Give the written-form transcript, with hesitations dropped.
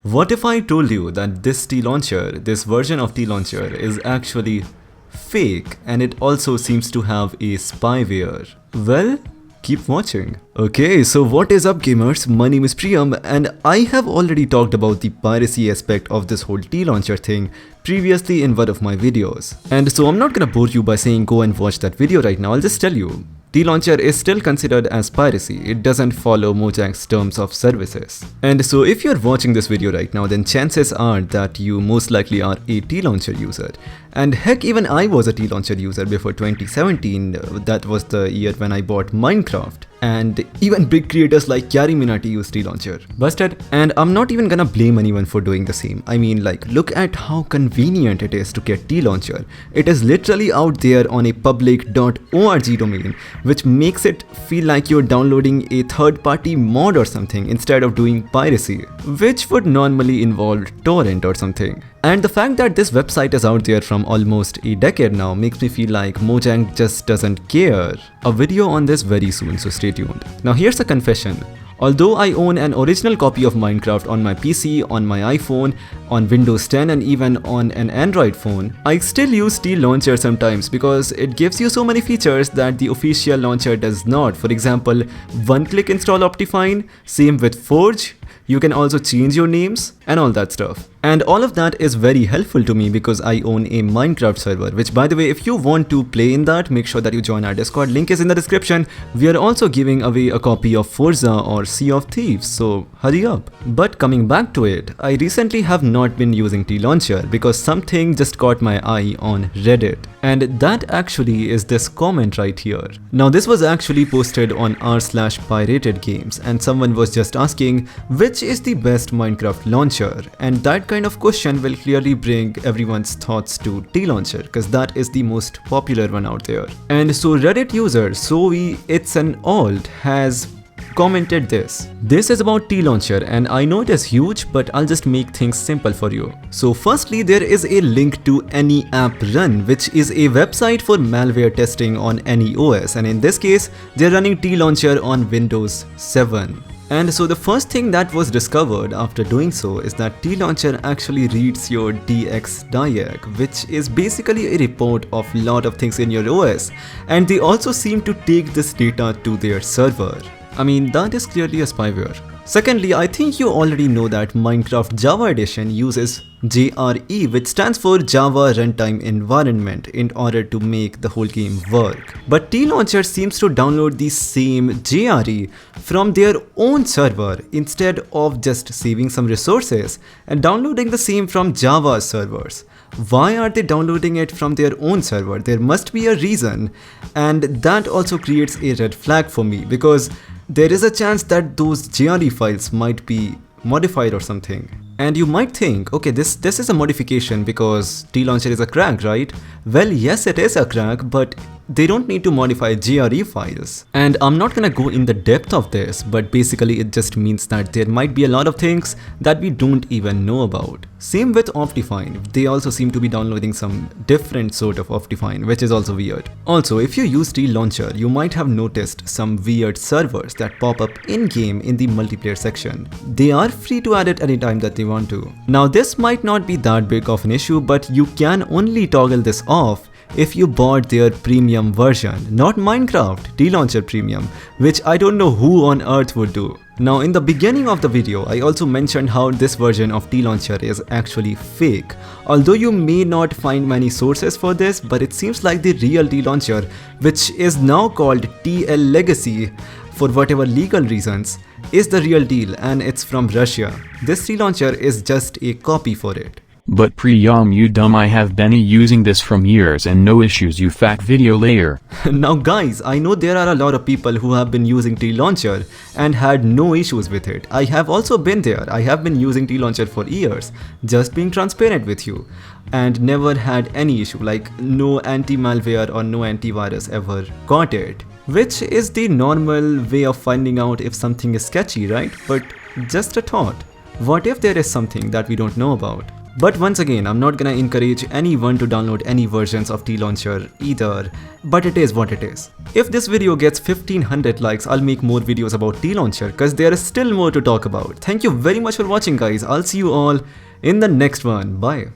What if I told you that this T-Launcher, this version of T-Launcher is actually fake and it also seems to have a spyware? Well, keep watching. Okay, so what is up gamers, my name is Priyam and I have already talked about the piracy aspect of this whole T-Launcher thing previously in one of my videos. And so I'm not gonna bore you by saying go and watch that video right now, I'll just tell you. T-Launcher is still considered as piracy, it doesn't follow Mojang's terms of services. And so if you're watching this video right now, then chances are that you most likely are a T-Launcher user. And heck, even I was a T-Launcher user before 2017, that was the year when I bought Minecraft. And even big creators like Kyari Minati use T-Launcher. Busted. And I'm not even gonna blame anyone for doing the same. I mean, like, look at how convenient it is to get T-Launcher. It is literally out there on a public.org domain, which makes it feel like you're downloading a third-party mod or something instead of doing piracy, which would normally involve torrent or something. And the fact that this website is out there from almost a decade now makes me feel like Mojang just doesn't care. A video on this very soon, so stay tuned. Now here's a confession. Although I own an original copy of Minecraft on my PC, on my iPhone, on Windows 10 and even on an Android phone, I still use T-Launcher sometimes because it gives you so many features that the official launcher does not. For example, one-click install Optifine, same with Forge. You can also change your names and all that stuff. And all of that is very helpful to me because I own a Minecraft server, which by the way, if you want to play in that, make sure that you join our Discord, link is in the description. We are also giving away a copy of Forza or Sea of Thieves, so hurry up. But coming back to it, I recently have not been using T-Launcher because something just caught my eye on Reddit. And that actually is this comment right here. Now this was actually posted on r/pirated games and someone was just asking which is the best Minecraft launcher, and that kind of question will clearly bring everyone's thoughts to T-Launcher because that is the most popular one out there. And so Reddit user Zoe It's an Alt has commented this. This is about T-Launcher and I know it is huge, but I'll just make things simple for you. So firstly, there is a link to AnyAppRun, which is a website for malware testing on any OS, and in this case, they're running T-Launcher on Windows 7. And so the first thing that was discovered after doing so is that T-Launcher actually reads your DXDiag, which is basically a report of a lot of things in your OS, and they also seem to take this data to their server. I mean, that is clearly a spyware. Secondly, I think you already know that Minecraft Java Edition uses JRE, which stands for Java Runtime Environment, in order to make the whole game work. But T-Launcher seems to download the same JRE from their own server instead of just saving some resources and downloading the same from Java servers. Why are they downloading it from their own server? There must be a reason, and that also creates a red flag for me because there is a chance that those JRE files might be modified or something. And you might think, okay, this is a modification because T-Launcher is a crack, right? Well, yes, it is a crack, but they don't need to modify JRE files. And I'm not gonna go in the depth of this, but basically it just means that there might be a lot of things that we don't even know about. Same with Optifine, they also seem to be downloading some different sort of Optifine, which is also weird. Also, if you use T-Launcher, you might have noticed some weird servers that pop up in-game in the multiplayer section. They are free to add it anytime that they want to. Now this might not be that big of an issue, but you can only toggle this off if you bought their premium version, not Minecraft, T-Launcher Premium, which I don't know who on earth would do. Now in the beginning of the video, I also mentioned how this version of T-Launcher is actually fake. Although you may not find many sources for this, but it seems like the real T-Launcher, which is now called TL Legacy for whatever legal reasons, is the real deal and it's from Russia. This T-Launcher is just a copy for it. But Priyam, you dumb, I have been using this from years and no issues, you fat video layer. Now guys, I know there are a lot of people who have been using T-Launcher and had no issues with it. I have also been there. I have been using T-Launcher for years, just being transparent with you, and never had any issue, like no anti-malware or no antivirus ever got it. Which is the normal way of finding out if something is sketchy, right? But just a thought. What if there is something that we don't know about? But once again, I'm not gonna encourage anyone to download any versions of T-Launcher either, but it is what it is. If this video gets 1500 likes, I'll make more videos about T-Launcher cause there is still more to talk about. Thank you very much for watching guys, I'll see you all in the next one, bye.